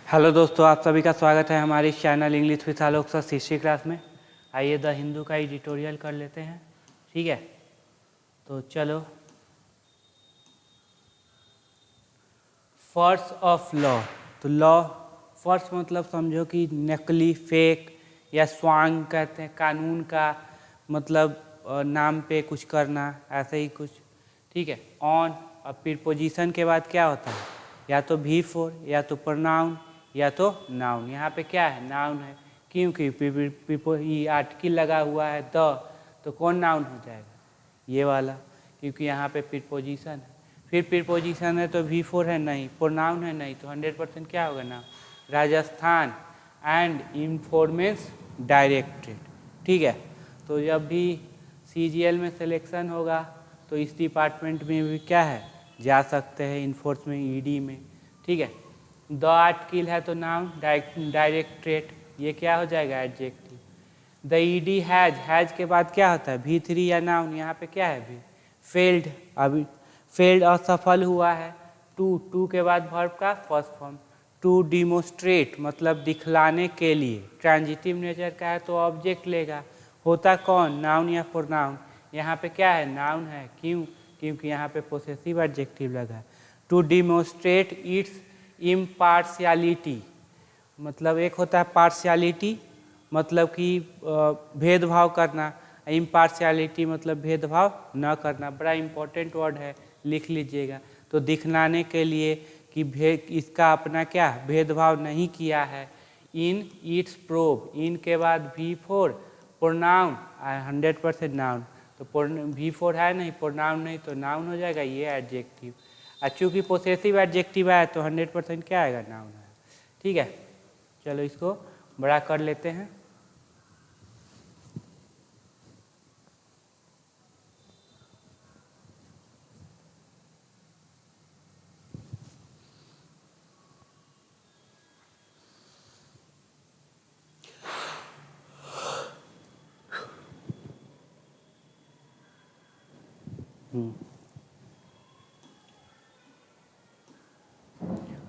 Hello दोस्तों, आप सभी का स्वागत है हमारे इस channel English with Alok sir history class में। आइए द हिंदू का एडिटोरियल कर लेते हैं। ठीक है, तो चलो। Force of law. तो लॉ फॉर्स मतलब समझो कि नकली, फेक या स्वांग कहते हैं, कानून का मतलब नाम पे कुछ करना, ऐसे ही कुछ। ठीक है, ऑन और प्रीपोजिशन के बाद क्या होता है, या तो V4 या तो प्रोनाउन या तो नाउन। यहाँ पे क्या है, नाउन है, क्योंकि आर्टिकल लगा हुआ है द, तो कौन नाउन हो जाएगा, ये वाला, क्योंकि यहाँ पे प्रीपोजिशन है। फिर प्रीपोजिशन है तो V4 है नहीं, प्रोनाउन है नहीं, तो 100% क्या होगा ना, राजस्थान एंड इंफॉर्मेंस डायरेक्टरेट। ठीक है, तो जब भी CGL में सिलेक्शन होगा तो इस डिपार्टमेंट में भी क्या है, जा सकते हैं, इन्फोर्समेंट ED में। ठीक है, द आर्टिकल है तो नाउन, डायरेक्टरेट ये क्या हो जाएगा, एडजेक्टिव। द ED हैज के बाद क्या होता है, V3 या नाउन। यहाँ पे क्या है, भी फेल्ड, अभी फेल्ड असफल हुआ है। टू के बाद वर्ब का फर्स्ट फॉर्म, टू डिमोस्ट्रेट मतलब दिखलाने के लिए, ट्रांजिटिव नेचर का है तो ऑब्जेक्ट लेगा। होता कौन, नाउन या प्रोनाउन। यहाँ पे क्या है, नाउन है, क्यों, क्योंकि यहाँ पे पोसेसिव एडजेक्टिव लगा है। टू डिमोस्ट्रेट इट्स इम्पार्शियलिटी, मतलब एक होता है पार्शियलिटी मतलब कि भेदभाव करना, इम्पार्शियलिटी मतलब भेदभाव न करना। बड़ा इंपॉर्टेंट वर्ड है, लिख लीजिएगा। तो दिखलाने के लिए कि इसका अपना क्या भेदभाव नहीं किया है। इन इट्स प्रोब, इन के बाद V4 प्रोनाउन 100% नाउन, तो V4 है नहीं, प्रोनाउन नहीं, तो नाउन हो जाएगा ये एडजेक्टिव। और चूँकि पोसेसिव एडजेक्टिव है तो 100% क्या आएगा, नाउन है। ठीक है, चलो इसको बड़ा कर लेते हैं।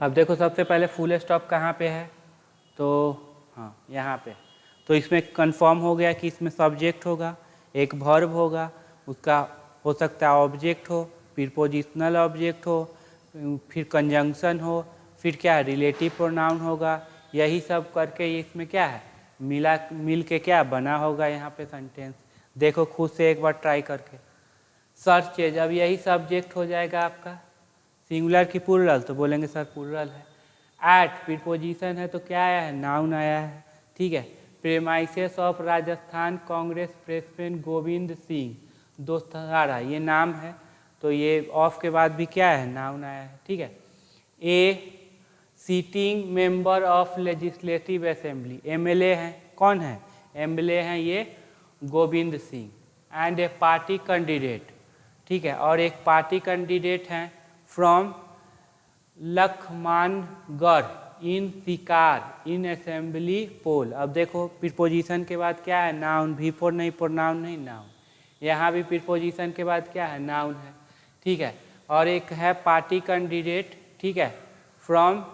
अब देखो, सबसे पहले फुल स्टॉप कहाँ पे है, तो हाँ यहाँ पे। तो इसमें कंफर्म हो गया कि इसमें सब्जेक्ट होगा, एक वर्ब होगा, उसका हो सकता है ऑब्जेक्ट हो, प्रीपोजिशनल ऑब्जेक्ट हो, फिर कंजंक्शन हो, फिर क्या है, रिलेटिव प्रोनाउन होगा। यही सब करके इसमें क्या है, मिल के क्या बना होगा यहाँ पे सेंटेंस। देखो खुद से एक बार ट्राई करके। सर्चेज, अब यही सब्जेक्ट हो जाएगा आपका। सिंगुलर की प्लूरल, तो बोलेंगे सर प्लूरल है। एट प्रीपोजिशन है तो क्या आया है, नाउन आया है। ठीक है, premises of Rajasthan Congress president Govind Singh Dotasra, ये नाम है, तो ये ऑफ के बाद भी क्या है, नाउन आया है। ठीक है, a sitting member of legislative assembly, MLA हैं, कौन है, MLA हैं ये Govind Singh. And a party candidate, ठीक है, और एक पार्टी कैंडिडेट हैं from Lachhmangarh in Sikar in assembly पोल। अब देखो प्रीपोजिशन के बाद क्या है, नाउन, V4 नहीं, प्रोनाउन नहीं, नाउन। यहाँ भी प्रीपोजिशन के बाद क्या है, नाउन है। ठीक है, और एक है पार्टी कैंडिडेट, ठीक है, from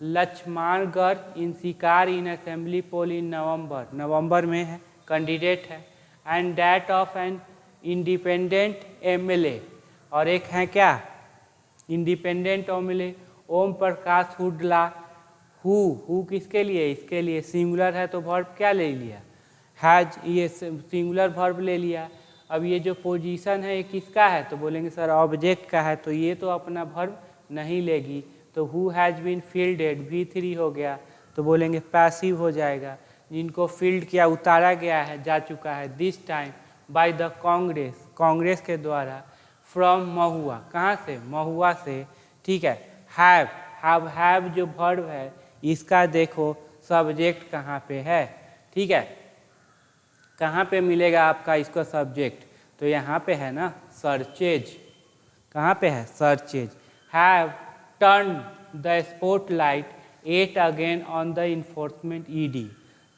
Laxmangarh in Sikar in assembly पोल इन नवंबर, नवंबर में है, कैंडिडेट है। And that of an independent MLA, और एक है क्या, independent MLA Om Prakash Hudla. Who किसके लिए, इसके लिए, सिंगुलर है तो वर्ब क्या ले लिया, हैज, ये सिंगुलर वर्ब ले लिया। अब ये जो पोजीशन है ये किसका है, तो बोलेंगे सर ऑब्जेक्ट का है, तो ये तो अपना वर्ब नहीं लेगी, तो who has been fielded V3 हो गया, तो बोलेंगे पैसिव हो जाएगा। जिनको फील्ड किया, उतारा गया है, जा चुका है, this time by the Congress, Congress के द्वारा, फ्रॉम महुआ, कहाँ से, महुआ से। ठीक है, हैव जो वर्ब है इसका देखो सब्जेक्ट कहाँ पे है। ठीक है, कहाँ पे मिलेगा आपका इसको सब्जेक्ट, तो यहाँ पे है ना, सर्चेज, कहाँ पे है, searches. Have turn the spotlight at again on the enforcement ED,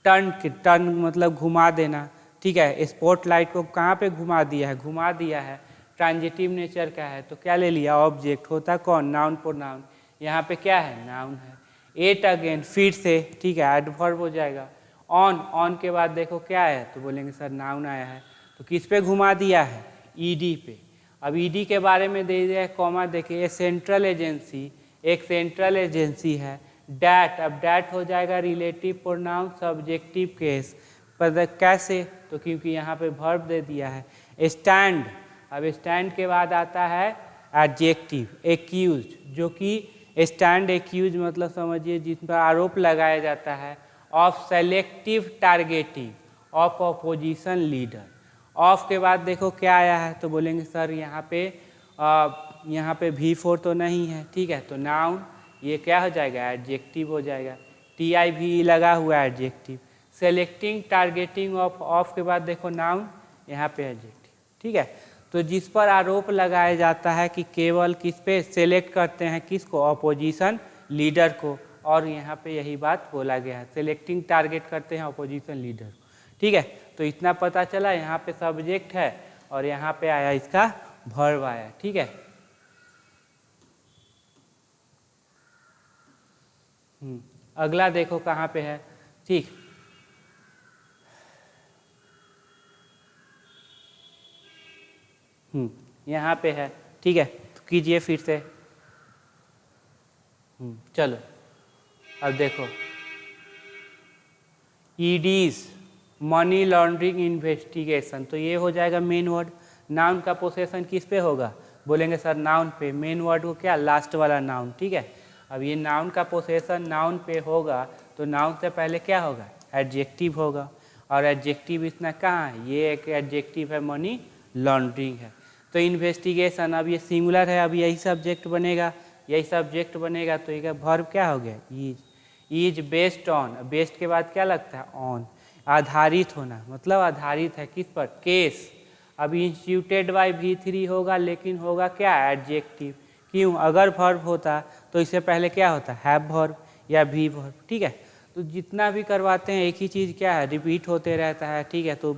turn मतलब घुमा देना। ठीक है, स्पॉटलाइट को कहाँ पे घुमा दिया है, घुमा दिया है, ट्रांजिटिव नेचर का है, तो क्या ले लिया, ऑब्जेक्ट। होता कौन, नाउन प्रोनाउन, यहाँ पे क्या है, नाउन है। एट अगेन, फिर से, ठीक है, एडवर्ब हो जाएगा। ऑन के बाद देखो क्या है, तो बोलेंगे सर नाउन आया है, तो किस पे घुमा दिया है, ईडी पे। अब ईडी के बारे में दे दिया है कॉमा, देखिए ये सेंट्रल एजेंसी, एक सेंट्रल एजेंसी है। डैट, अब डैट हो जाएगा रिलेटिव प्रोनाउन सब्जेक्टिव केस, पर कैसे, तो क्योंकि यहाँ पे वर्ब दे दिया है। स्टैंड, अब स्टैंड के बाद आता है एडजेक्टिव एक्यूज, जो कि स्टैंड एक्यूज मतलब समझिए जिस पर आरोप लगाया जाता है of selective targeting of opposition leader. Of के बाद देखो क्या आया है, तो बोलेंगे सर यहाँ पे V4 तो नहीं है, ठीक है, तो नाउन, ये क्या हो जाएगा, एडजेक्टिव हो जाएगा। TIV लगा हुआ है एडजेक्टिव। सेलेक्टिंग टारगेटिंग ऑफ के बाद देखो नाउन, यहाँ पे एडजेक्टिव, ठीक है। तो जिस पर आरोप लगाया जाता है कि केवल किस पे सेलेक्ट करते हैं, किसको, अपोजिशन लीडर को, और यहाँ पे यही बात बोला गया है, सेलेक्टिंग टारगेट करते हैं अपोजिशन लीडर, ठीक है। तो इतना पता चला, यहाँ पे सब्जेक्ट है और यहाँ पे आया इसका वर्ब आया, ठीक है। अगला देखो कहाँ पे है, ठीक, यहाँ पे है, ठीक है, तो कीजिए फिर से। चलो अब देखो, ईडीज मनी लॉन्ड्रिंग इन्वेस्टिगेशन, तो ये हो जाएगा मेन वर्ड। नाउन का पोसेशन किस पे होगा, बोलेंगे सर नाउन पे। मेन वर्ड को क्या, लास्ट वाला नाउन, ठीक है। अब ये नाउन का पोसेशन नाउन पे होगा, तो नाउन से पहले क्या होगा, एडजेक्टिव होगा, और एडजेक्टिव इसमें कहाँ है, ये एक एडजेक्टिव है, मनी लॉन्ड्रिंग है। तो इन्वेस्टिगेशन, अब ये सिंगुलर है, अब यही सब्जेक्ट बनेगा, यही सब्जेक्ट बनेगा, तो ये वर्ब क्या हो गया, इज बेस्ड ऑन, बेस्ड के बाद क्या लगता है, ऑन, आधारित होना, मतलब आधारित है किस पर, केस। अब इंस्टीट्यूटेड बाय V3 होगा, लेकिन होगा क्या, एडजेक्टिव। क्यों, अगर वर्ब होता तो इससे पहले क्या होता, हैव वर्ब या भी वर्ब, ठीक है। तो जितना भी करवाते हैं एक ही चीज़ क्या है, रिपीट होते रहता है, ठीक है। तो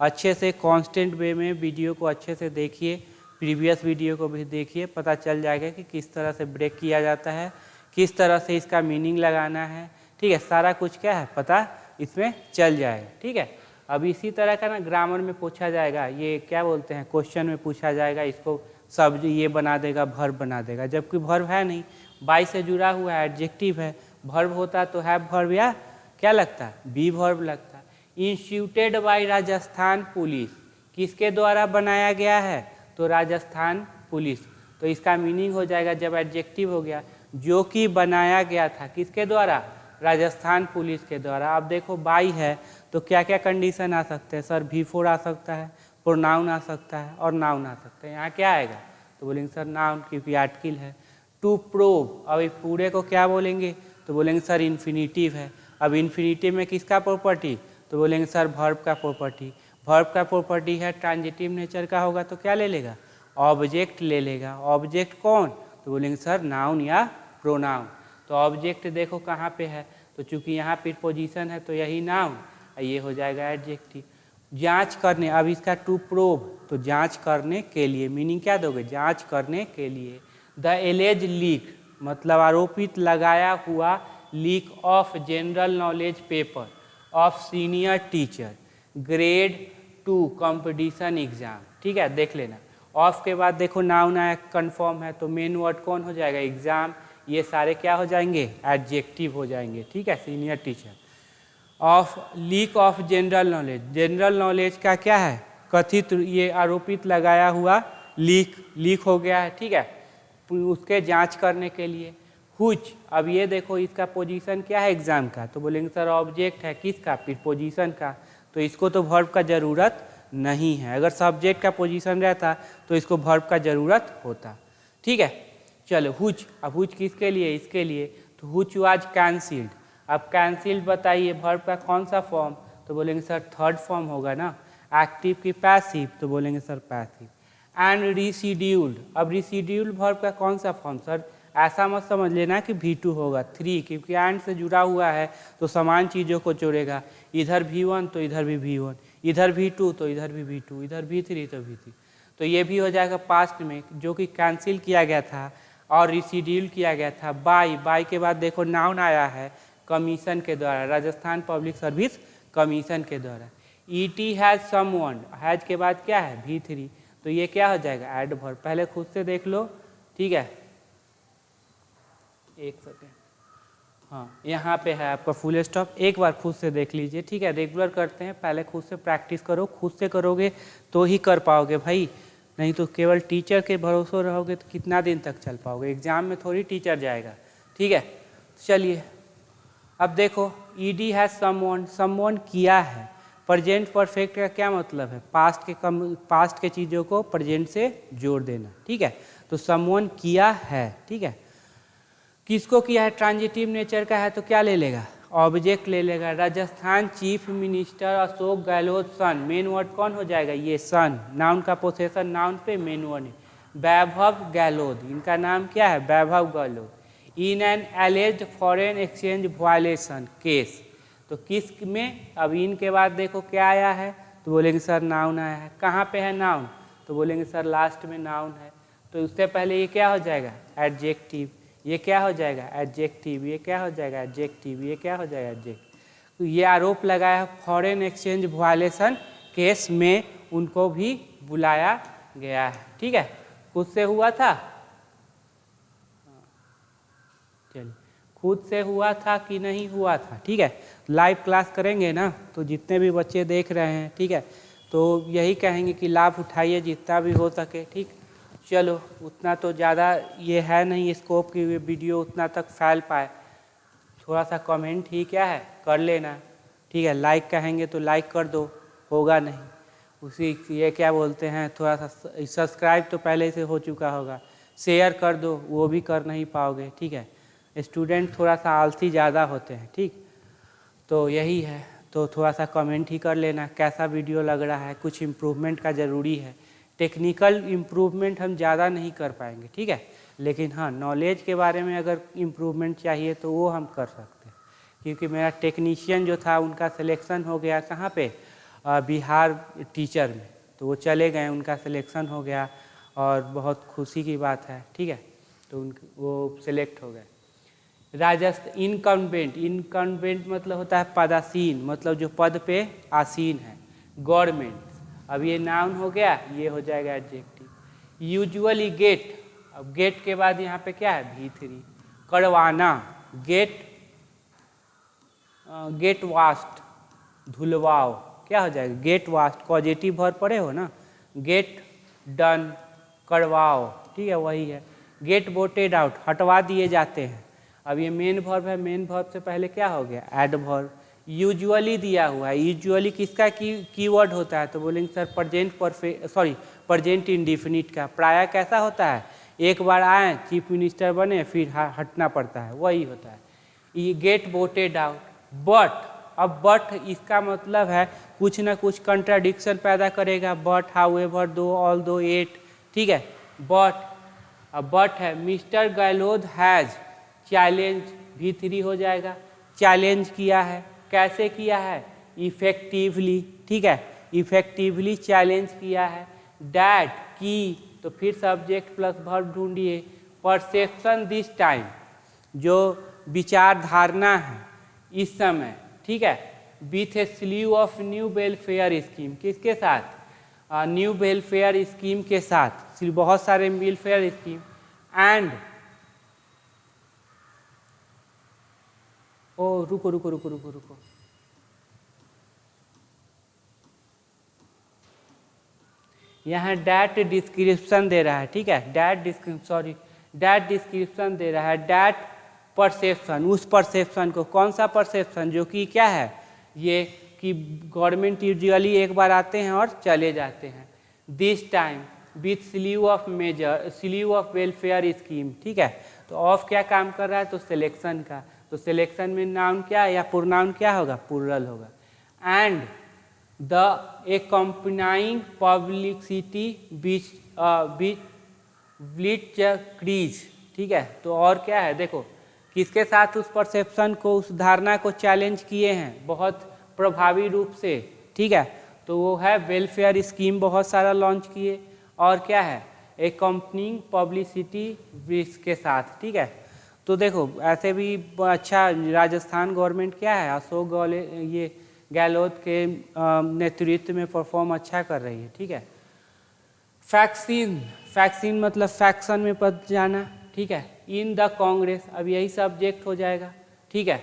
अच्छे से कांस्टेंट वे में वीडियो को अच्छे से देखिए, प्रीवियस वीडियो को भी देखिए, पता चल जाएगा कि किस तरह से ब्रेक किया जाता है, किस तरह से इसका मीनिंग लगाना है, ठीक है। सारा कुछ क्या है पता इसमें चल जाएगा, ठीक है। अब इसी तरह का ना ग्रामर में पूछा जाएगा, ये क्या बोलते हैं, क्वेश्चन में पूछा जाएगा, इसको सब ये बना देगा, वर्ब बना देगा, जबकि वर्ब है नहीं, बाई से जुड़ा हुआ है, एडजेक्टिव है। वर्ब होता तो हैव वर्ब या क्या लगता है, बी वर्ब लगता है। इंस्टीट्यूटेड बाय राजस्थान पुलिस, किसके द्वारा बनाया गया है, तो राजस्थान पुलिस, तो इसका मीनिंग हो जाएगा जब एडजेक्टिव हो गया, जो कि बनाया गया था किसके द्वारा, राजस्थान पुलिस के द्वारा। अब देखो बाई है तो क्या क्या कंडीशन आ सकते हैं, सर V4 आ सकता है, प्रोनाउन आ सकता है और नाउन आ सकता है। यहाँ क्या आएगा, तो बोलेंगे सर नाउन, क्योंकि आर्टिकल है। टू प्रूव, अब इस पूरे को क्या बोलेंगे, तो बोलेंगे सर इन्फिनिटिव है। अब इन्फिनिटिव में किसका प्रॉपर्टी, तो बोलेंगे सर वर्ब का प्रॉपर्टी। वर्ब का प्रॉपर्टी है ट्रांजिटिव नेचर का होगा, तो क्या ले लेगा, ऑब्जेक्ट ले लेगा। ऑब्जेक्ट कौन, तो बोलेंगे सर नाउन या प्रोनाउन। तो ऑब्जेक्ट देखो कहाँ पे है, तो चूंकि यहाँ प्रीपोजिशन है तो यही नाउन, ये हो जाएगा एडजेक्टिव। जांच करने, अब इसका टू प्रूव, तो जांच करने के लिए, मीनिंग क्या दोगे, जांच करने के लिए। द एलेज लीक, मतलब आरोपित लगाया हुआ leak of general knowledge paper of senior teacher grade 2 competition exam, ठीक है, देख लेना। ऑफ के बाद देखो नाउन आया, कन्फर्म है, तो मेन वर्ड कौन हो जाएगा, एग्जाम। ये सारे क्या हो जाएंगे, एडजेक्टिव हो जाएंगे, ठीक है। Senior teacher of leak of general knowledge, general knowledge का क्या है, कथित, ये आरोपित लगाया हुआ लीक हो गया है, ठीक है, उसके जांच करने के लिए। हुच, अब ये देखो इसका पोजीशन क्या है एग्जाम का, तो बोलेंगे सर ऑब्जेक्ट है किसका, प्रीपोजिशन का, तो इसको तो वर्ब का ज़रूरत नहीं है। अगर सब्जेक्ट का पोजीशन रहता तो इसको वर्ब का ज़रूरत होता, ठीक है। चलो हुच, अब हुच किसके लिए, इसके लिए, तो हुच वाज कैंसिल्ड। अब कैंसिल्ड बताइए वर्ब का कौन सा फॉर्म, तो बोलेंगे सर थर्ड फॉर्म होगा ना, एक्टिव की पैसिव, तो बोलेंगे सर पैसिव। एंड रिशीड्यूल्ड, अब रिशीड्यूल्ड वर्ब का कौन सा फॉर्म, सर ऐसा मत समझ लेना कि V2 होगा, 3, क्योंकि एंड से जुड़ा हुआ है तो समान चीज़ों को जोड़ेगा, इधर V1 तो इधर भी V1, इधर V2 तो इधर भी V2, इधर V3 तो V3, तो ये भी हो जाएगा पास्ट में, जो कि कैंसिल किया गया था और रिशेड्यूल किया गया था बाय के बाद देखो नाउन आया है कमीशन के द्वारा, राजस्थान पब्लिक सर्विस कमीशन के द्वारा। ईटी हैज समवन, हैज के बाद क्या है V3, तो ये क्या हो जाएगा एडवर्ब। पहले खुद से देख लो, ठीक है, एक सेकेंड, हाँ यहाँ पे है आपका फुल स्टॉप, एक बार खुद से देख लीजिए, ठीक है। रेगुलर करते हैं, पहले खुद से प्रैक्टिस करो, खुद से करोगे तो ही कर पाओगे भाई, नहीं तो केवल टीचर के भरोसे रहोगे तो कितना दिन तक चल पाओगे, एग्जाम में थोड़ी टीचर जाएगा, ठीक है। चलिए अब देखो ईडी है समवन किया है, प्रेजेंट परफेक्ट का क्या मतलब है, पास्ट के चीज़ों को प्रेजेंट से जोड़ देना, ठीक है। तो समवन किया है, ठीक है, किसको किया है, ट्रांजिटिव नेचर का है तो क्या ले लेगा, ऑब्जेक्ट ले लेगा। Rajasthan chief minister Ashok Gehlot son, main word कौन हो जाएगा, ये सन, नाउन का पोसेशन नाउन पे मेन वर्ड है। वैभव गहलोत, इनका नाम क्या है Vaibhav Gehlot, in an alleged foreign exchange violation case, तो किस में, अब इन के बाद देखो क्या आया है, तो बोलेंगे सर नाउन आया है, कहाँ पे है नाउन, तो बोलेंगे सर लास्ट में नाउन है, तो उससे पहले ये क्या हो जाएगा एडजेक्टिव, ये क्या हो जाएगा एडजेक्टिव, ये क्या हो जाएगा एडजेक्टिव, ये क्या हो जाएगा एडजेक्टिव। तो ये आरोप लगाया है फॉरेन एक्सचेंज वायलेशन केस में उनको भी बुलाया गया है, ठीक है। खुद से हुआ था, चलिए खुद से हुआ था कि नहीं हुआ था, ठीक है। लाइव क्लास करेंगे ना तो जितने भी बच्चे देख रहे हैं, ठीक है, तो यही कहेंगे कि लाभ उठाइए जितना भी हो सके, ठीक। चलो उतना तो ज़्यादा ये है नहीं स्कोप की वीडियो उतना तक फैल पाए, थोड़ा सा कमेंट ही क्या है कर लेना, ठीक है। लाइक कहेंगे तो लाइक कर दो, होगा नहीं, उसी ये क्या बोलते हैं, थोड़ा सा सब्सक्राइब तो पहले से हो चुका होगा, शेयर कर दो, वो भी कर नहीं पाओगे, ठीक है। स्टूडेंट थोड़ा सा आलसी ज़्यादा होते हैं, ठीक, तो यही है, तो थोड़ा सा कमेंट ही कर लेना कैसा वीडियो लग रहा है, कुछ इम्प्रूवमेंट का ज़रूरी है, टेक्निकल इम्प्रूवमेंट हम ज़्यादा नहीं कर पाएंगे, ठीक है, लेकिन हाँ नॉलेज के बारे में अगर इम्प्रूवमेंट चाहिए तो वो हम कर सकते हैं, क्योंकि मेरा टेक्नीशियन जो था उनका सिलेक्शन हो गया कहाँ पे, बिहार टीचर में, तो वो चले गए, उनका सिलेक्शन हो गया और बहुत खुशी की बात है, ठीक है, तो वो सिलेक्ट हो गए। राजस्थान इनकम्बेंट मतलब होता है पदासीन, मतलब जो पद पे आसीन है, गवर्नमेंट, अब ये नाउन हो गया, ये हो जाएगा एडजेक्टिव। यूजुअली गेट, अब गेट के बाद यहाँ पे क्या है V3, करवाना, गेट वास्ट, धुलवाओ, क्या हो जाएगा गेट वास्ट, पॉजिटिव वर्ब पढ़े हो ना, गेट डन, करवाओ, ठीक है वही है। गेट वोटेड आउट, हटवा दिए जाते हैं, अब ये मेन वर्ब है, मेन वर्ब से पहले क्या हो गया एडवर्ब। यूजुअली दिया हुआ है, यूजुअली किसका कीवर्ड होता है, तो बोलेंगे sir present perfect, sorry present indefinite का, प्रायः कैसा होता है, एक बार आए चीफ मिनिस्टर बने फिर हटना पड़ता है, वही होता है। ये गेट वोटेड आउट, बट, अब बट इसका मतलब है कुछ ना कुछ कंट्राडिक्शन पैदा करेगा, बट हाउएवर दो ऑल दो एट, ठीक है, बट, अब बट है mister Gehlot has challenge, V3 हो जाएगा, चैलेंज किया है, कैसे किया है इफेक्टिवली, ठीक है, इफेक्टिवली चैलेंज किया है। डैट की, तो फिर सब्जेक्ट प्लस वर्ब ढूंढिए। परसेप्शन दिस टाइम, जो विचार धारणा है इस समय, ठीक है, with A sleeve of new welfare scheme, किसके साथ, न्यू वेलफेयर स्कीम के साथ, बहुत सारे वेलफेयर स्कीम, एंड ओ रुको रुको रुको रुको रुको, यहाँ डैट डिस्क्रिप्शन दे रहा है, ठीक है, डैट डिस्क्रिप्शन दे रहा है, डैट परसेप्शन, उस परसेप्शन को, कौन सा परसेप्शन, जो कि क्या है ये कि गवर्नमेंट यूजुअली एक बार आते हैं और चले जाते हैं। This time with sleeve of major, sleeve of welfare scheme, ठीक है, तो ऑफ क्या काम कर रहा है, तो सिलेक्शन का, तो सिलेक्शन में नाउन क्या है या प्रोनाउन क्या होगा, प्लूरल होगा। And the accompanying publicity blitz creates, ठीक है, तो और क्या है देखो, किसके साथ उस परसेप्शन को, उस धारणा को चैलेंज किए हैं बहुत प्रभावी रूप से, ठीक है, तो वो है वेलफेयर स्कीम बहुत सारा लॉन्च किए, और क्या है एकम्पनिंग पब्लिसिटी के साथ, ठीक है। तो देखो ऐसे भी अच्छा राजस्थान गवर्नमेंट क्या है, अशोक गहलोत के नेतृत्व में परफॉर्म अच्छा कर रही है, ठीक है। फैक्सीन मतलब फैक्शन में पद जाना, ठीक है। इन द कांग्रेस, अब यही सब्जेक्ट हो जाएगा, ठीक है।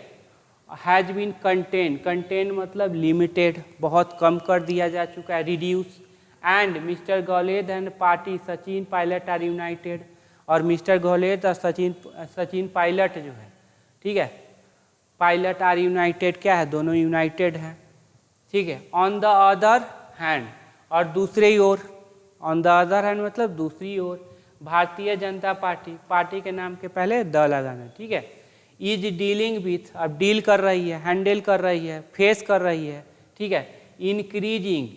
हैज बीन कंटेन मतलब लिमिटेड, बहुत कम कर दिया जा चुका है, reduce. And mister Gehlot and party Sachin Pilot are united, और मिस्टर गहलोत और सचिन पायलट जो है, ठीक है, पायलट आर यूनाइटेड क्या है, दोनों यूनाइटेड हैं, ठीक है। ऑन द अदर हैंड, और दूसरे ओर, ऑन द अदर हैंड मतलब दूसरी ओर, भारतीय जनता पार्टी के नाम के पहले द लगाना, ठीक है। इज डीलिंग विथ, अब डील कर रही है, हैंडल कर रही है, फेस कर रही है, ठीक है। इंक्रीजिंग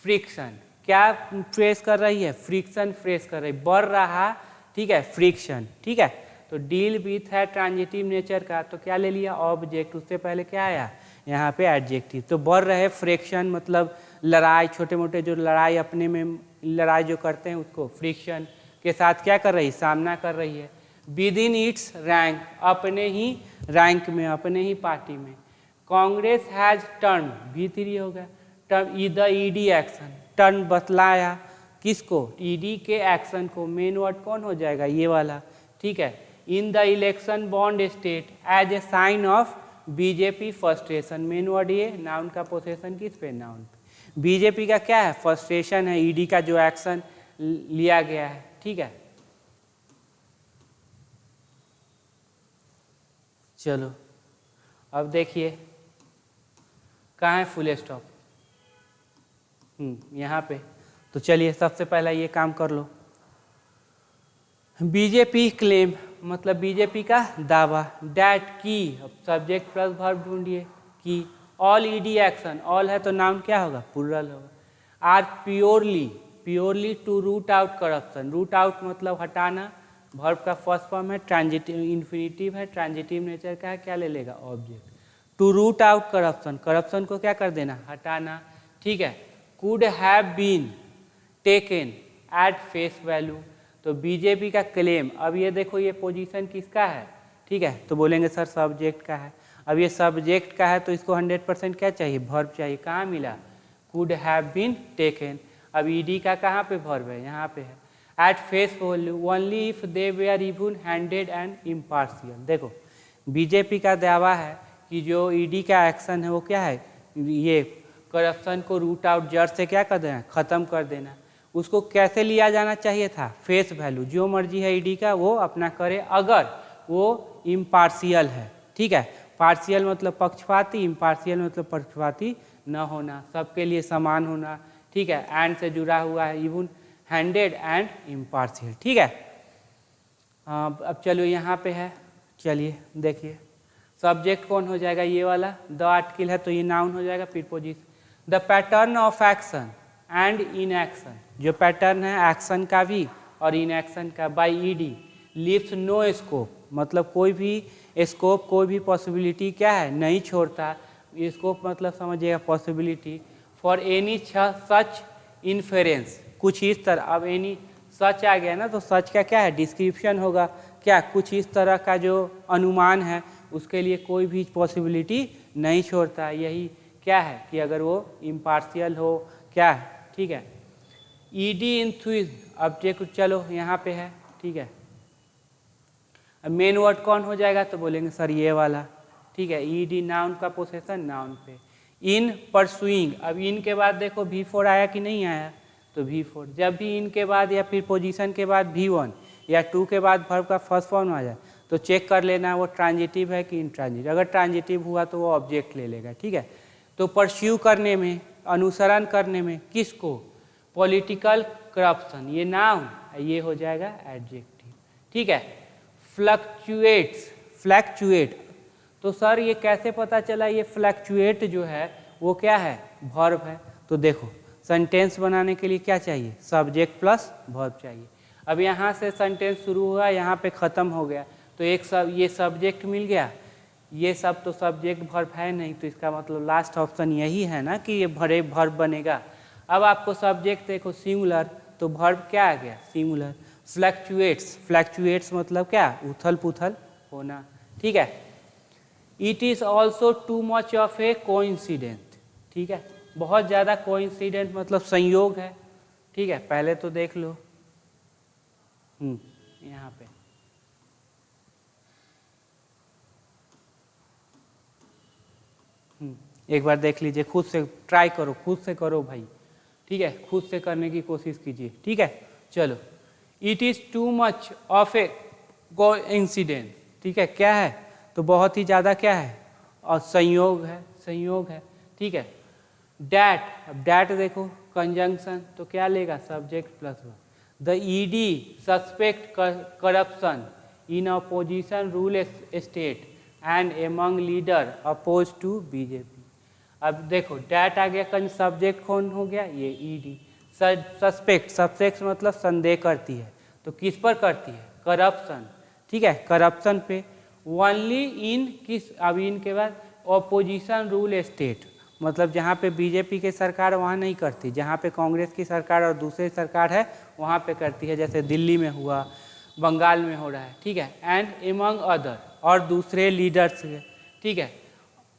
फ्रिक्शन, क्या फेस कर रही है, फ्रिक्शन फेस कर रही है, बढ़ रहा, ठीक है, फ्रिक्शन, ठीक है। तो डील विथ है ट्रांजिटिव नेचर का, तो क्या ले लिया, ऑब्जेक्ट, उससे पहले क्या आया यहाँ पे एडजेक्टिव। तो बढ़ रहे फ्रिक्शन मतलब लड़ाई, छोटे मोटे जो लड़ाई अपने में लड़ाई जो करते हैं उसको फ्रिक्शन के साथ क्या कर रही है, सामना कर रही है। विद इन इट्स रैंक, अपने ही रैंक में, अपने ही पार्टी में। कांग्रेस हैज टर्न, V3 हो गया, turn the ED action, turn बतलाया किसको, ईडी के एक्शन को। मेन वर्ड कौन हो जाएगा, ये वाला, ठीक है। In the election bond state as a sign of BJP frustration, main word ये, नाउन का पोसेशन किस पे, नाउन पे। बीजेपी का क्या है, फ्रस्ट्रेशन है, ईडी का जो एक्शन लिया गया है, ठीक है। चलो अब देखिए कहाँ है फुल स्टॉप, यहाँ पे। तो चलिए सबसे पहला ये काम कर लो, बीजेपी क्लेम मतलब बीजेपी का दावा, डैट की, अब सब्जेक्ट प्लस वर्ब ढूंढिए, की। ऑल ईडी एक्शन, ऑल है तो नाउन क्या होगा, प्लूरल होगा। Are purely to root out corruption, root out मतलब हटाना, वर्ब का फर्स्ट फॉर्म है, ट्रांजिटिव इन्फिनिटिव है, ट्रांजिटिव नेचर का है, क्या ले लेगा, object. To root out corruption, corruption को क्या कर देना, हटाना, ठीक है। Could have been taken at face value, तो बीजेपी का क्लेम, अब ये देखो ये पोजीशन किसका है, ठीक है। तो बोलेंगे सर सब्जेक्ट का है, अब ये सब्जेक्ट का है तो इसको 100% क्या चाहिए, वर्ब चाहिए, कहाँ मिला, कुड हैव बीन टेकन। अब ईडी का कहाँ पे वर्ब है, यहाँ पे है। At face value only if they were even handed and impartial, देखो बीजेपी का दावा है कि जो ईडी का एक्शन है वो क्या है, ये करप्शन को रूट आउट जड़ से क्या कर देना, खत्म कर देना। उसको कैसे लिया जाना चाहिए था, फेस वैल्यू, जो मर्जी है ईडी का वो अपना करे अगर वो इम्पार्शियल है, ठीक है। पार्शियल मतलब पक्षपाती, इम्पार्शियल मतलब पक्षपाती न होना, सबके लिए समान होना, ठीक है। एंड से जुड़ा हुआ है, इवन हैंडेड एंड इम्पार्शियल, ठीक है। अब चलो यहाँ पे है, चलिए देखिए सब्जेक्ट कौन हो जाएगा, ये वाला, द आर्टिकल है तो ये नाउन हो जाएगा, preposition. The pattern of action and inaction, जो पैटर्न है एक्शन का भी और इन एक्शन का, by ED leaves no scope, मतलब कोई भी स्कोप, कोई भी पॉसिबिलिटी क्या है, नहीं छोड़ता। स्कोप मतलब समझिएगा possibility, for any such inference, कुछ इस तरह, अब एनी सच आ गया ना तो सच का क्या है, डिस्क्रिप्शन होगा, क्या कुछ इस तरह का जो अनुमान है उसके लिए कोई भी पॉसिबिलिटी नहीं छोड़ता। यही क्या है कि अगर वो इम्पार्शियल हो, क्या है, ठीक है। ईडी इंथुइज्म, अब देखो चलो यहाँ पे है, ठीक है। अब मेन वर्ड कौन हो जाएगा, तो बोलेंगे सर ये वाला, ठीक है। ईडी नाउन का पोसेशन नाउन पे। इन परसुइंग, अब इन के बाद देखो V4 आया कि नहीं आया, तो V4, जब भी इन के बाद या फिर पोजीशन के बाद V1 या 2 के बाद वर्ब का फर्स्ट फॉर्म आ जाए तो चेक कर लेना वो ट्रांजिटिव है कि इंट्रांजिटिव, अगर ट्रांजिटिव हुआ तो वो ऑब्जेक्ट ले लेगा, ठीक है। तो परस्यू करने में, अनुसरण करने में, किसको, पॉलिटिकल करप्शन, ये नाउन, ये हो जाएगा एडजेक्टिव, ठीक है। फ्लक्चुएट, तो सर ये कैसे पता चला, ये फ्लक्चुएट जो है वो क्या है, वर्ब है। तो देखो सेंटेंस बनाने के लिए क्या चाहिए, सब्जेक्ट प्लस वर्ब चाहिए। अब यहाँ से सेंटेंस शुरू हुआ, यहाँ पे ख़त्म हो गया, तो एक सब ये सब्जेक्ट मिल गया, ये सब तो सब्जेक्ट वर्ब है नहीं, तो इसका मतलब लास्ट ऑप्शन यही है ना कि ये भरे वर्ब बनेगा। अब आपको सब्जेक्ट देखो सिंगुलर, तो वर्ब क्या आ गया, सिंगुलर। फ्लक्चुएट्स, फ्लक्चुएट्स मतलब क्या, उथल पुथल होना, ठीक है। It is also too much of A coincident, ठीक है, बहुत ज़्यादा कोइंसिडेंट मतलब संयोग है, ठीक है। पहले तो देख लो यहाँ पे एक बार देख लीजिए, खुद से ट्राई करो, खुद से करो भाई, ठीक है, खुद से करने की कोशिश कीजिए, ठीक है। चलो, it is too much of A coincidence, ठीक है, क्या है, तो बहुत ही ज़्यादा क्या है, और संयोग है, संयोग है, ठीक है। डैट, अब डैट देखो कंजंक्शन, तो क्या लेगा, subject plus verb. The ED suspect corruption in opposition rule state and among leader oppose to BJP. अब देखो डैट आ गया, सब्जेक्ट कौन हो गया, ये ईडी। सस्पेक्ट, सस्पेक्ट मतलब संदेह करती है, तो किस पर करती है, करप्शन, ठीक है, करप्शन पे। ओनली इन किस, अब इन के बाद ऑपोजिशन रूल स्टेट, मतलब जहाँ पे बीजेपी की सरकार वहाँ नहीं करती, जहाँ पे कांग्रेस की सरकार और दूसरी सरकार है वहाँ पे करती है, जैसे दिल्ली में हुआ, बंगाल में हो रहा है, ठीक है। एंड एमंग अदर, और दूसरे लीडर्स, ठीक है।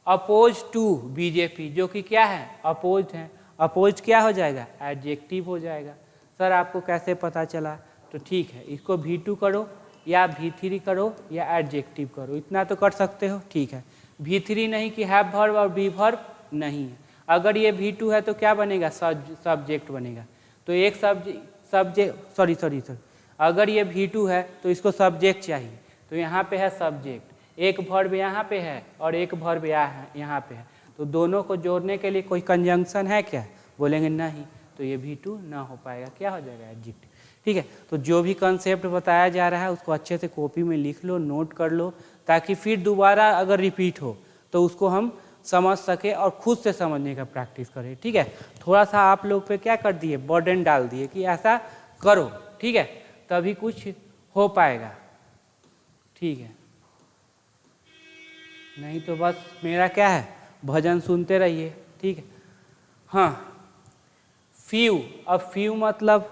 अपोज टू बीजेपी, जो कि क्या है, अपोज है। अपोज क्या हो जाएगा, एडजेक्टिव हो जाएगा। सर आपको कैसे पता चला, तो ठीक है, इसको V2 करो या V3 करो या एडजेक्टिव करो, इतना तो कर सकते हो, ठीक है। V3 नहीं कि हैव वर्ब और बी वर्ब नहीं है। अगर ये V2 है तो क्या बनेगा, सब्जेक्ट बनेगा। तो एक सब्जेक्ट सॉरी अगर ये V2 है तो इसको सब्जेक्ट चाहिए, तो यहाँ पे है सब्जेक्ट, एक वर्ब यहाँ पे है और एक वर्ब यहाँ पे है, तो दोनों को जोड़ने के लिए कोई कंजंक्शन है क्या, बोलेंगे नहीं, तो ये V2 ना हो पाएगा, क्या हो जाएगा, एडजेक्टिव, ठीक है। तो जो भी कंसेप्ट बताया जा रहा है उसको अच्छे से कॉपी में लिख लो, नोट कर लो, ताकि फिर दोबारा अगर रिपीट हो तो उसको हम समझ सके और खुद से समझने का प्रैक्टिस करें, ठीक है। थोड़ा सा आप लोग पे क्या कर दिए, बर्डन डाल दिए कि ऐसा करो, ठीक है, तभी कुछ हो पाएगा, ठीक है। नहीं तो बस मेरा क्या है, भजन सुनते रहिए, ठीक है। हाँ, फ्यू, अब फ्यू मतलब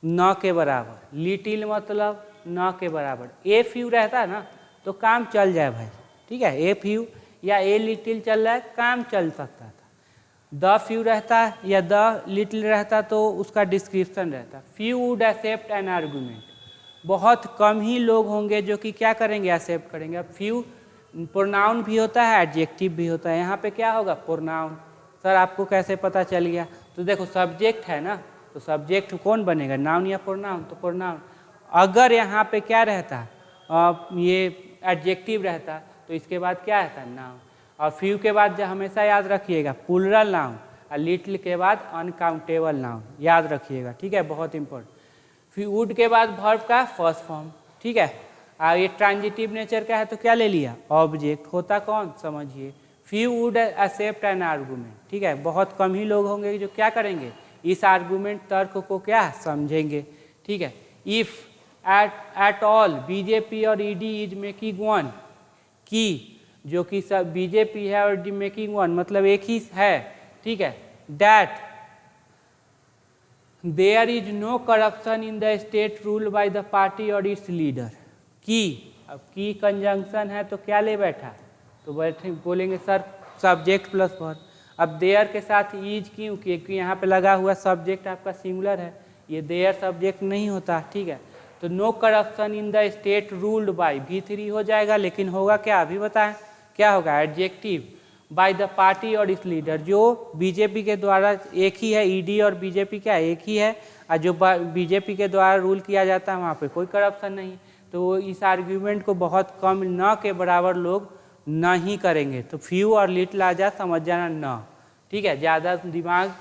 न के बराबर, लिटिल मतलब न के बराबर। ए फ्यू रहता है ना तो काम चल जाए भाई, ठीक है, ए फ्यू या ए लिटिल चल रहा है, काम चल सकता था। द फ्यू रहता या द लिटिल रहता तो उसका डिस्क्रिप्शन रहता। Few would accept an argument, बहुत कम ही लोग होंगे जो कि क्या करेंगे, एक्सेप्ट करेंगे। अब फ्यू प्रोनाउन भी होता है, एडजेक्टिव भी होता है, यहाँ पे क्या होगा, प्रोनाउन। सर आपको कैसे पता चल गया, तो देखो सब्जेक्ट है ना, तो सब्जेक्ट कौन बनेगा, नाउन या प्रोनाउन, तो प्रोनाउन। अगर यहाँ पे क्या रहता, ये एडजेक्टिव रहता तो इसके बाद क्या रहता, नाउन। और फ्यू के बाद जो हमेशा याद रखिएगा प्लूरल नाउन, और लिटिल के बाद अनकाउंटेबल नाउन, याद रखिएगा, ठीक है, बहुत इंपॉर्टेंट। फिर वुड के बाद वर्ब का फर्स्ट फॉर्म, ठीक है। और ये ट्रांजिटिव नेचर का है तो क्या ले लिया, ऑब्जेक्ट। होता कौन, समझिए, few would accept an argument, ठीक है, बहुत कम ही लोग होंगे जो क्या करेंगे, इस आर्गूमेंट तर्क को क्या समझेंगे, ठीक है। इफ एट ऑल बीजेपी और ईडी इज मेकिंग वन, की जो कि सब बीजेपी है और मेकिंग वन मतलब एक ही है, ठीक है। That there is no corruption in the state rule by the party और इट्स लीडर। की, अब की कंजंक्शन है तो क्या ले बैठा, तो बैठे बोलेंगे सर सब्जेक्ट प्लस वर्ब। अब देयर के साथ इज क्यों, क्योंकि यहाँ पे लगा हुआ सब्जेक्ट आपका सिंगुलर है, ये देयर सब्जेक्ट नहीं होता, ठीक है। तो no corruption in the state ruled by, V3 हो जाएगा, लेकिन होगा क्या, अभी बताएं क्या होगा, एडजेक्टिव। बाय द पार्टी और इस लीडर, जो बीजेपी के द्वारा, एक ही है, ईडी और बीजेपी क्या एक ही है, और जो बीजेपी के द्वारा रूल किया जाता है वहाँ पे कोई करप्शन नहीं, तो इस आर्ग्यूमेंट को बहुत कम न के बराबर लोग नहीं करेंगे। तो फ्यू और लिटिल आ जा, समझ जाना न, ठीक है, ज़्यादा दिमाग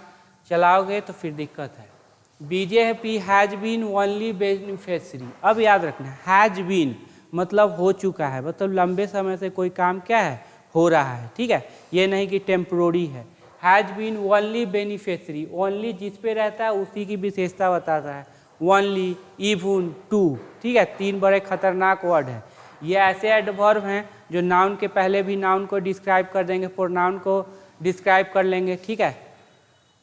चलाओगे तो फिर दिक्कत है। BJP has been only beneficiary, अब याद रखना, हैज़ बीन मतलब हो चुका है, मतलब लंबे समय से कोई काम क्या है, हो रहा है, ठीक है, ये नहीं कि टेम्प्रोरी है। Has been only beneficiary, only जिस पे रहता है उसी की विशेषता बताता है, ओनली, इवन, टू, ठीक है, तीन बड़े खतरनाक वर्ड हैं। ये ऐसे एडवर्ब हैं जो नाउन के पहले भी नाउन को डिस्क्राइब कर देंगे, प्रोनाउन को डिस्क्राइब कर लेंगे, ठीक है।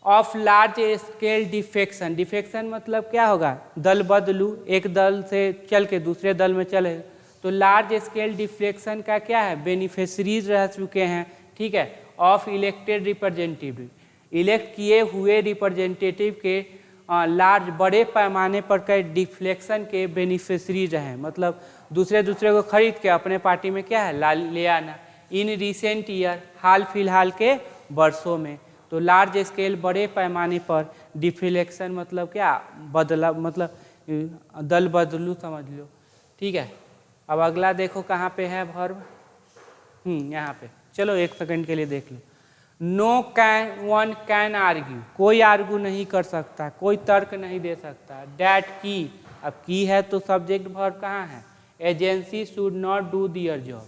Of large scale defection, defection मतलब क्या होगा, दल बदलू, एक दल से चल के दूसरे दल में चले, तो लार्ज स्केल डिफ्लेक्शन का क्या है, बेनिफिशरीज रह चुके हैं, ठीक है, ऑफ इलेक्टेड रिप्रेजेंटेटिव, इलेक्ट किए हुए रिप्रेजेंटेटिव के लार्ज बड़े पैमाने पर के डिफ्लेक्शन के बेनिफिशरीज हैं, मतलब दूसरे को खरीद के अपने पार्टी में क्या है ले आना। इन रिसेंट ईयर, हाल फिलहाल के वर्षों में, तो लार्ज स्केल बड़े पैमाने पर डिफ्लेक्शन मतलब क्या, बदला मतलब दल बदलू समझ लो, ठीक है। अब अगला देखो कहाँ पे है वर्ब, यहाँ पे, चलो एक सेकंड के लिए देख लो। No can one can argue, कोई आर्ग्यू नहीं कर सकता, कोई तर्क नहीं दे सकता। डैट की, अब की है तो सब्जेक्ट वर्ब कहाँ है, agency should not do their job,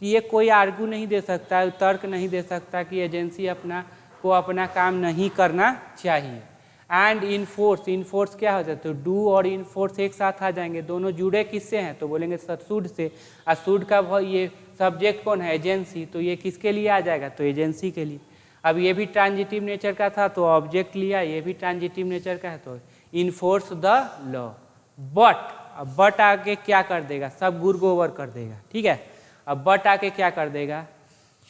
कि ये कोई आर्ग्यू नहीं दे सकता, तर्क नहीं दे सकता कि एजेंसी अपना काम नहीं करना चाहिए। एंड इनफोर्स, इनफोर्स क्या हो जाता है, तो डू और इनफोर्स एक साथ आ जाएंगे, दोनों जुड़े किससे हैं, तो बोलेंगे शुड से, और शुड का ये सब्जेक्ट कौन है, एजेंसी, तो ये किसके लिए आ जाएगा, तो एजेंसी के लिए। अब ये भी ट्रांजिटिव नेचर का था तो ऑब्जेक्ट लिया, ये भी ट्रांजिटिव नेचर का है तो इनफोर्स द लॉ। बट, अब बट आके क्या कर देगा, सब गुड़ गोबर कर देगा, ठीक है। अब बट आके क्या कर देगा,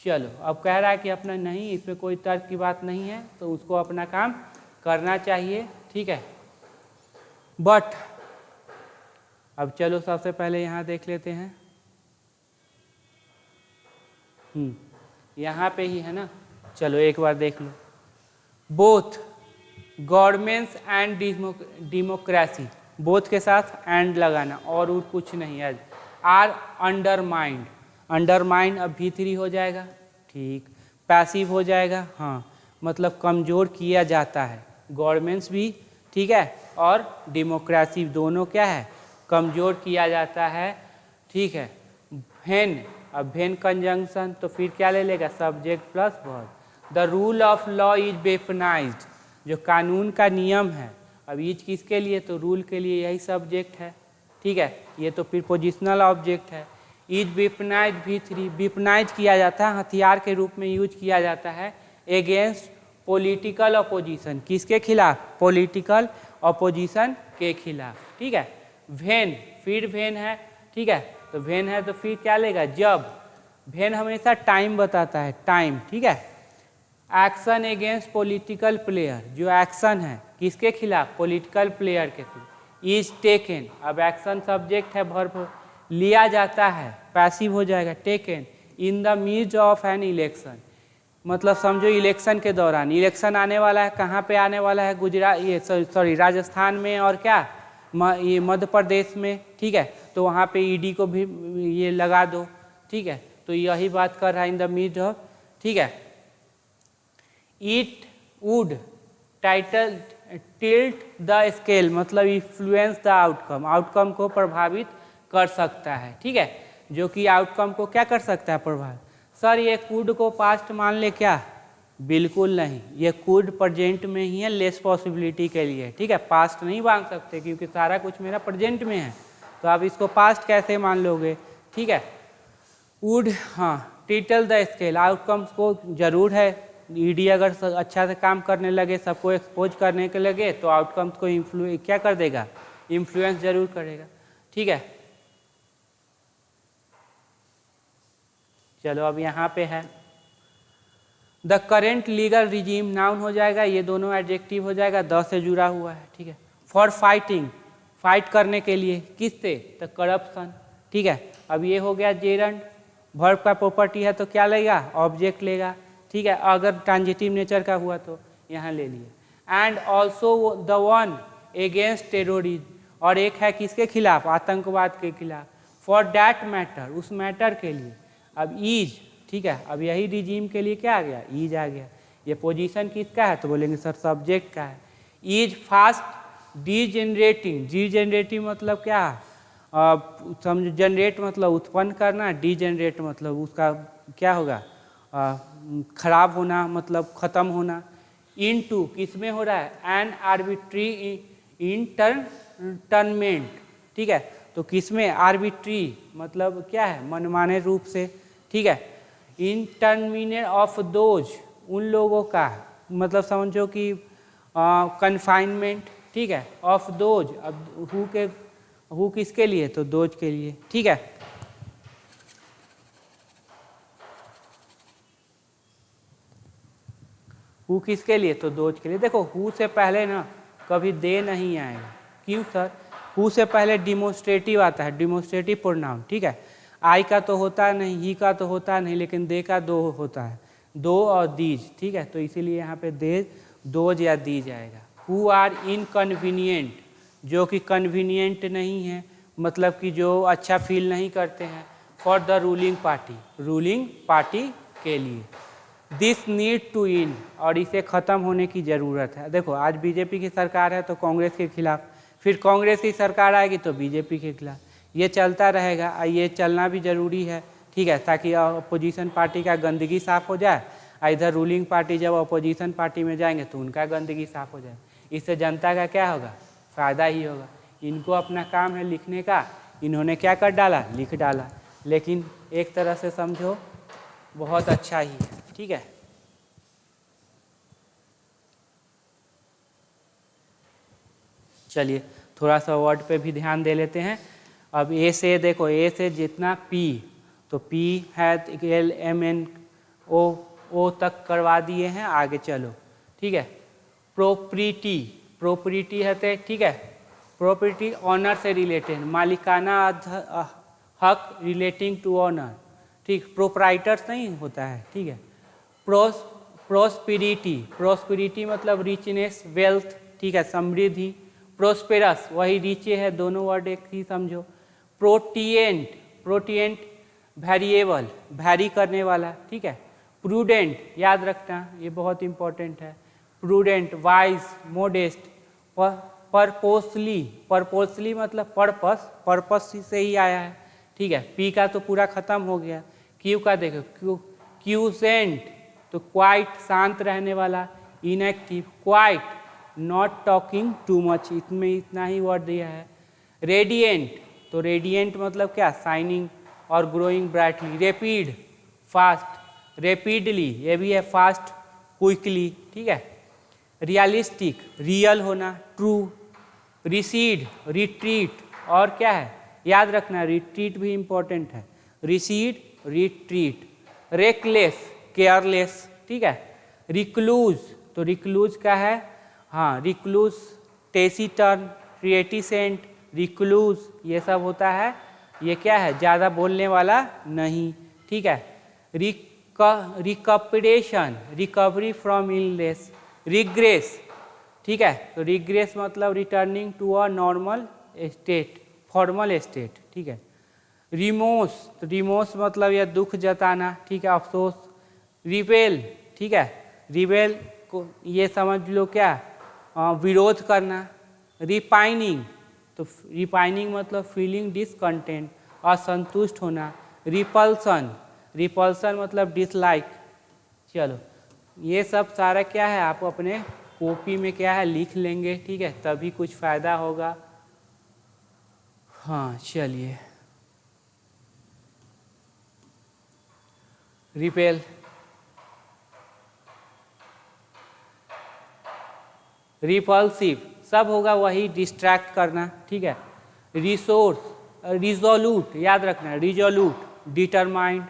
चलो अब कह रहा है कि अपना नहीं, इसमें कोई तर्क की बात नहीं है, तो उसको अपना काम करना चाहिए, ठीक है। बट अब चलो सबसे पहले यहाँ देख लेते हैं, यहाँ पे ही है ना, चलो एक बार देख लो। Both governments and democracy, both के साथ एंड लगाना और कुछ नहीं है, आर अंडरमाइंड, अंडरमाइंड अब V3 हो जाएगा, ठीक, पैसिव हो जाएगा, हाँ, मतलब कमज़ोर किया जाता है, गवर्नमेंट्स भी, ठीक है, और डेमोक्रेसी दोनों क्या है, कमज़ोर किया जाता है, ठीक है। वेन, अब वेन कंजंक्शन, तो फिर क्या ले लेगा, subject plus verb. The rule of law is weaponised, जो कानून का नियम है, अब इज किसके लिए, तो रूल के लिए, यही सब्जेक्ट है, ठीक है, ये तो फिर पोजिशनल ऑब्जेक्ट है। इज वेपनाइज V3, वेपनाइज किया जाता है, हथियार के रूप में यूज किया जाता है, एगेंस्ट पॉलिटिकल अपोजिशन, किसके खिलाफ, पॉलिटिकल अपोजिशन के खिलाफ, ठीक है। वेन, फिर वेन है, ठीक है, तो वेन है तो फिर क्या लेगा, जब, वेन हमेशा टाइम बताता है, टाइम, ठीक है। एक्शन एगेंस्ट पॉलिटिकल प्लेयर, जो एक्शन है किसके खिलाफ, पॉलिटिकल प्लेयर के खिलाफ। इज टेकन, अब एक्शन सब्जेक्ट है, वर्ब लिया जाता है, पैसिव हो जाएगा, taken in the mid of an election, मतलब समझो इलेक्शन के दौरान, इलेक्शन आने वाला है, कहाँ पे आने वाला है, गुजरात, ये सॉरी राजस्थान में और क्या, ये मध्य प्रदेश में, ठीक है, तो वहाँ पे ईडी को भी ये लगा दो, ठीक है, तो यही बात कर रहा है, इन द मिड ऑफ, ठीक है। It would title tilt the scale, मतलब इन्फ्लुएंस द आउटकम, आउटकम को प्रभावित कर सकता है, ठीक है, जो कि आउटकम को क्या कर सकता है, प्रभावित। सर ये कुड को पास्ट मान ले क्या, बिल्कुल नहीं, ये कुड प्रेजेंट में ही है, लेस पॉसिबिलिटी के लिए, ठीक है, पास्ट नहीं मान सकते क्योंकि सारा कुछ मेरा प्रेजेंट में है, तो आप इसको पास्ट कैसे मान लोगे, ठीक है। वुड, हाँ, टिल्ट द स्केल, आउटकम्स को जरूर है, ईडी अगर अच्छा से काम करने लगे, सबको एक्सपोज करने के लगे, तो आउटकम्स को क्या कर देगा, इन्फ्लुएंस जरूर करेगा, ठीक है। चलो अब यहाँ पे है, the current legal regime, noun हो जाएगा, ये दोनों एडजेक्टिव हो जाएगा, द से जुड़ा हुआ है, ठीक है। फॉर फाइटिंग, फाइट करने के लिए, किससे, द करप्शन, ठीक है। अब ये हो गया जेरंड, वर्ब का प्रॉपर्टी है तो क्या लेगा, ऑब्जेक्ट लेगा, ठीक है, अगर ट्रांजिटिव नेचर का हुआ तो यहाँ ले लिया। And also the one against terrorism, और एक है किसके खिलाफ, आतंकवाद के खिलाफ। फॉर डैट मैटर, उस मैटर के लिए। अब ईज, ठीक है, अब यही रिजीम के लिए क्या आ गया, ईज आ गया। ये पोजीशन किसका है, तो बोलेंगे सर सब्जेक्ट का है। ईज फास्ट डीजेनरेटिंग, डीजेनरेटिंग मतलब क्या, समझो जनरेट मतलब उत्पन्न करना, डीजेनरेट मतलब उसका क्या होगा, खराब होना, मतलब खत्म होना। इनटू किस में हो रहा है, एन आर्बिट्री इंटरमेंट, ठीक है, तो किस में, आर्बिट्री मतलब क्या है, मनमाने रूप से, ठीक है। इंटरमिनेट ऑफ दोज, उन लोगों का, मतलब समझो कि कन्फाइनमेंट, ठीक है, ऑफ दोज। अब हु किसके लिए, तो दोज के लिए, ठीक है। हु किसके लिए, तो दोज के लिए। देखो हु से पहले ना कभी दे नहीं आएगा। क्यों सर, हु से पहले डिमोन्स्ट्रेटिव आता है, डिमोन्स्ट्रेटिव प्रोनाउन, ठीक है। आई का तो होता नहीं, ही का तो होता नहीं, लेकिन दे का दो होता है, दो और दीज, ठीक है। तो इसीलिए यहाँ पे दे, दोज या दीज आएगा। हु आर इनकन्वीनियंट, जो कि कन्वीनियंट नहीं है, मतलब कि जो अच्छा फील नहीं करते हैं, for the ruling party, ruling party के लिए। दिस नीड टू इन, और इसे ख़त्म होने की ज़रूरत है। देखो आज बीजेपी की सरकार है तो कांग्रेस के खिलाफ, फिर कांग्रेस की सरकार आएगी तो बीजेपी के खिलाफ, ये चलता रहेगा। ये चलना भी ज़रूरी है, ठीक है, ताकि अपोजिशन पार्टी का गंदगी साफ़ हो जाए, इधर रूलिंग पार्टी जब अपोजिशन पार्टी में जाएंगे तो उनका गंदगी साफ़ हो जाए। इससे जनता का क्या होगा, फ़ायदा ही होगा। इनको अपना काम है लिखने का, इन्होंने क्या कर डाला, लिख डाला, लेकिन एक तरह से समझो बहुत अच्छा ही है, ठीक है। चलिए थोड़ा सा वर्ड पे भी ध्यान दे लेते हैं। अब ए से देखो, ए से जितना पी, तो पी है एल एम एन ओ तक करवा दिए हैं, आगे चलो, ठीक है। प्रॉपर्टी, प्रॉपर्टी है तो ठीक है, प्रॉपर्टी ऑनर से रिलेटेड, मालिकाना हक रिलेटिंग टू ऑनर, ठीक, प्रोप्राइटर्स नहीं होता है, ठीक है। प्रोस्पिरिटी, प्रोस्पिरिटी मतलब रिचनेस, वेल्थ, ठीक है, समृद्धि। प्रोस्पेरस वही रीचे है, दोनों वर्ड एक ही समझो। प्रोटिएंट, प्रोटिएंट वेरिएबल, वैरी करने वाला, ठीक है। प्रूडेंट, याद रखना ये बहुत इंपॉर्टेंट है, प्रूडेंट, वाइज, मोडेस्ट। पर्पोसली, पर्पोसली मतलब पर्पस, पर्पस से ही आया है, ठीक है। पी का तो पूरा खत्म हो गया। क्यू का देखो, क्यूसेंट तो क्वाइट, शांत रहने वाला। Inactive, quite, not talking too much, इसमें इतना ही वर्ड दिया है। रेडिएंट, तो रेडिएंट मतलब क्या, शाइनिंग और growing brightly. Rapid, fast, rapidly ये भी है, फास्ट, क्विकली, ठीक है। रियलिस्टिक, रियल होना, ट्रू। रिसीड, रिट्रीट, और क्या है, याद रखना रिट्रीट भी इंपॉर्टेंट है, रिसीड, रिट्रीट। रेकलेस, केयरलेस, ठीक है। रिक्लूज, तो रिक्लूज का है, हाँ, रिक्लूज, टेसिटर्न, रेटिसेंट, रिक्लूज, ये सब होता है। ये क्या है, ज़्यादा बोलने वाला नहीं, ठीक है। Recuperation, recovery from illness. Regress, ठीक है, तो रिग्रेस मतलब returning to a normal state, formal state, ठीक है। रिमोस, तो रिमोस मतलब यह दुख जताना, ठीक है, अफसोस। रिबेल, ठीक है, रिबेल को ये समझ लो क्या, विरोध करना। रिपाइनिंग, तो रिपाइनिंग मतलब फीलिंग डिसकंटेंट, असंतुष्ट होना। रिपल्सन, रिपल्सन मतलब डिसलाइक। चलो ये सब सारा क्या है, आप अपने कॉपी में क्या है लिख लेंगे, ठीक है, तभी कुछ फ़ायदा होगा। हाँ चलिए, रिपेल, रिपल्सिव सब होगा वही, डिस्ट्रैक्ट करना, ठीक है। रिसोर्स, रिजोल्यूट, याद रखना, रिजोल्यूट, डिटरमाइंड।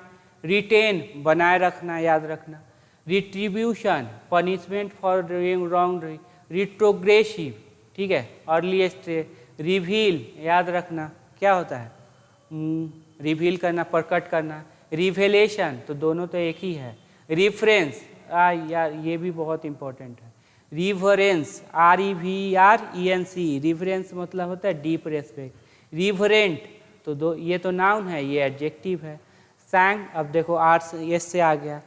रिटेन, बनाए रखना, याद रखना। Retribution, punishment for doing wrong doing. Retrogressive, ठीक है, अर्ली स्टेज। रिवील, याद रखना क्या होता है, रिवील करना, प्रकट करना। रिवेलेशन, तो दोनों तो एक ही है। रिफरेंस, यार ये भी बहुत इंपॉर्टेंट है। रिवरेंस, REVERENC, रिवरेंस मतलब होता है डीप रेस्पेक्ट। रिवरेंट, तो ये तो नाउन है, ये एडजेक्टिव है। सैंग, अब देखो S से आ गया।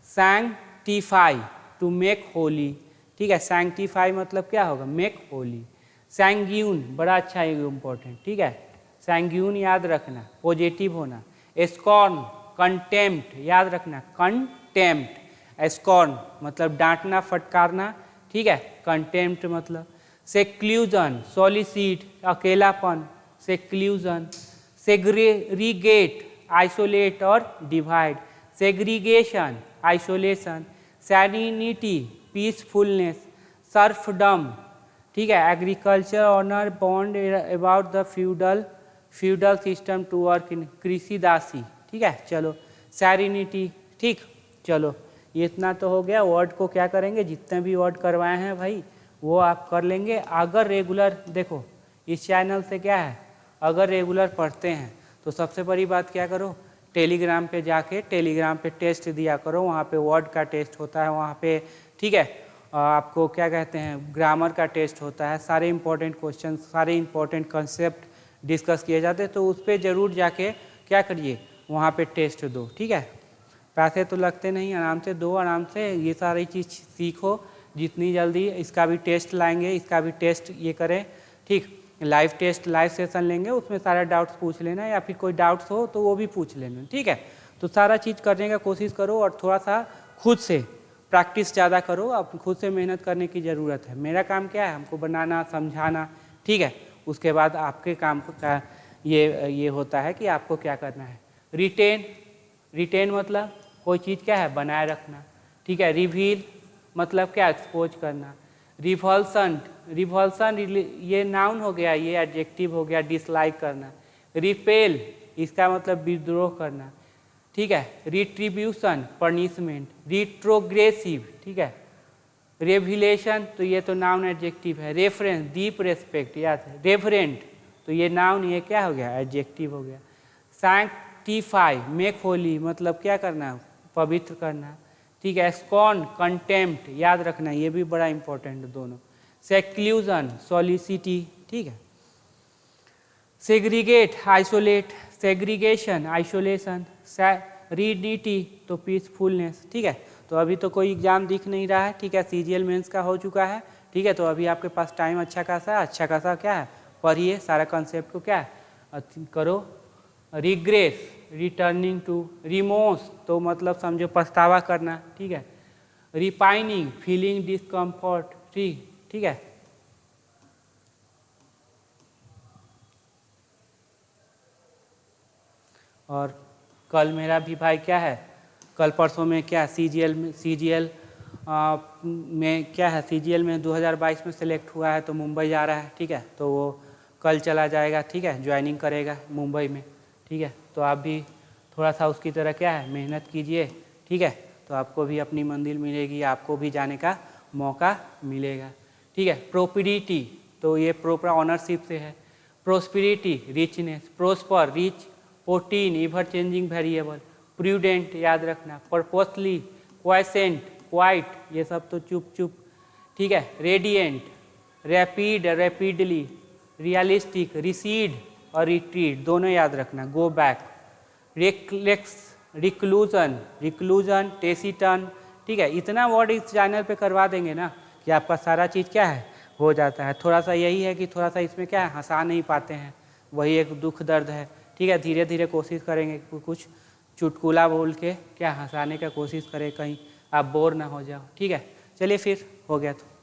सैंक्टिफाई, टू मेक होली, ठीक है, सैंक्टिफाई मतलब क्या होगा, मेक होली। सैंग्यून, बड़ा अच्छा इंपॉर्टेंट, ठीक है, सैंग्यून याद रखना, पॉजिटिव होना। स्कॉर्न, कंटेम्प्ट, याद रखना, कंटेम्प्ट। स्कॉर्न मतलब डांटना, फटकारना, ठीक है, कंटेम्प्ट मतलब। सेक्लूजन, सॉलिसिट, अकेलापन, सेक्लूजन। सेग्रीगेट, आइसोलेट और divide. Segregation, isolation. Serenity, peacefulness, serfdom, ठीक है, agriculture owner, bond about the feudal system to work in, कृषि दासी, ठीक है। चलो सैरिनिटी, ठीक, चलो ये इतना तो हो गया। वर्ड को क्या करेंगे, जितने भी वर्ड करवाए हैं भाई वो आप कर लेंगे। अगर रेगुलर, देखो इस चैनल से क्या है, अगर रेगुलर पढ़ते हैं तो सबसे बड़ी बात क्या करो, टेलीग्राम पे जाके टेलीग्राम पे टेस्ट दिया करो, वहाँ पे वर्ड का टेस्ट होता है वहाँ पे, ठीक है। आपको क्या कहते हैं, ग्रामर का टेस्ट होता है, सारे इंपॉर्टेंट क्वेश्चन, सारे इंपॉर्टेंट कंसेप्ट डिस्कस किए जाते हैं, तो उस पर ज़रूर जाके क्या करिए, वहाँ पे टेस्ट दो, ठीक है। पैसे तो लगते नहीं, आराम से दो, आराम से ये सारी चीज़ सीखो, जितनी जल्दी इसका भी टेस्ट लाएंगे, इसका भी टेस्ट ये करें, ठीक। लाइव टेस्ट, लाइव सेशन लेंगे, उसमें सारा डाउट्स पूछ लेना, या फिर कोई डाउट्स हो तो वो भी पूछ लेना, ठीक है। तो सारा चीज़ करने का कोशिश करो, और थोड़ा सा खुद से प्रैक्टिस ज़्यादा करो, आप खुद से मेहनत करने की ज़रूरत है। मेरा काम क्या है, हमको बनाना, समझाना, ठीक है। उसके बाद आपके काम का ये होता है कि आपको क्या करना है। रिटेन मतलब कोई चीज़ क्या है, बनाए रखना, ठीक है। रिवील मतलब क्या, एक्सपोज करना। रिवल्सन ये नाउन हो गया, ये एडजेक्टिव हो गया, डिसलाइक करना। रिपेल इसका मतलब विद्रोह करना, ठीक है। Retribution punishment. रिट्रोग्रेसिव, ठीक है। रेविलेशन तो ये तो नाउन एडजेक्टिव है। रेफरेंस डीप रेस्पेक्ट, याद है। रेफरेंट तो ये नाउन, ये क्या हो गया, एडजेक्टिव हो गया। सैंक्टिफाई मेक होली मतलब क्या करना, पवित्र करना, ठीक है। स्कॉन कंटेम्प्ट, याद रखना, ये भी बड़ा इंपॉर्टेंट दोनों। सेक्लूजन सॉलिसिटी, ठीक है। Segregate isolate, segregation isolation. रीडिटी तो पीसफुलनेस, ठीक है। तो अभी तो कोई एग्जाम दिख नहीं रहा है, ठीक है, सीजीएल मेंस का हो चुका है, ठीक है। तो अभी आपके पास टाइम अच्छा खासा क्या है, पढ़िए, सारा कॉन्सेप्ट को क्या है करो। Regret returning to. रिमोर्स तो मतलब समझो पछतावा करना, ठीक है। रिपाइनिंग फीलिंग डिस्कम्फर्ट, ठीक है। और कल मेरा भी भाई क्या है, कल परसों में क्या सीजीएल में क्या है, सीजीएल में 2022 में सेलेक्ट हुआ है, तो मुंबई जा रहा है, ठीक है। तो वो कल चला जाएगा, ठीक है, ज्वाइनिंग करेगा मुंबई में, ठीक है। तो आप भी थोड़ा सा उसकी तरह क्या है, मेहनत कीजिए, ठीक है। तो आपको भी अपनी मंजिल मिलेगी, आपको भी जाने का मौका मिलेगा, ठीक है। प्रोस्पेरिटी तो ये प्रॉपर ऑनरशिप से है। Prosperity richness, prosper rich, protean ever changing variable. Prudent याद रखना। पर्पसली, क्वाइसेंट क्वाइट, ये सब तो चुप, ठीक है। Radiant rapid, rapidly. Realistic recede और रिट्रीट दोनों याद रखना। Go back. रिक्लूजन टेसिटन, ठीक है। इतना वर्ड इस चैनल पे करवा देंगे ना कि आपका सारा चीज़ क्या है, हो जाता है। थोड़ा सा यही है कि थोड़ा सा इसमें क्या है, हंसा नहीं पाते हैं, वही एक दुख दर्द है, ठीक है। धीरे धीरे कोशिश करेंगे कुछ चुटकुला बोल के क्या हंसाने का कोशिश करें, कहीं आप बोर ना हो जाओ, ठीक है। चलिए फिर हो गया तो।